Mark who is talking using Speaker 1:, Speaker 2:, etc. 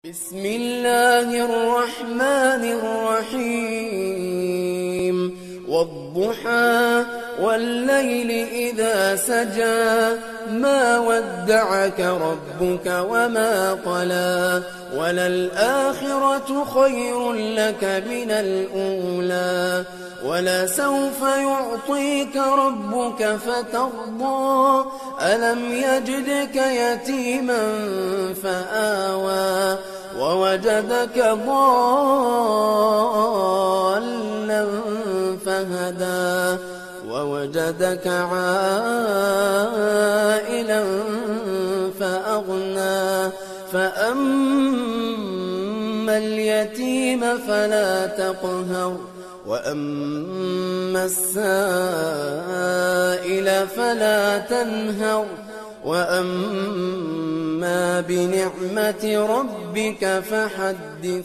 Speaker 1: بسم الله الرحمن الرحيم والضحى والليل إذا سجى ما ودعك ربك وما قلى وللآخرة خير لك من الأولى ولسوف يعطيك ربك فترضى ألم يجدك يتيما فآوى ووجدك ضالا فهدى ووجدك عائلا فأغنى فأما اليتيم فلا تقهر وأما السائل فلا تنهر وأما بنعمة ربك فحدث.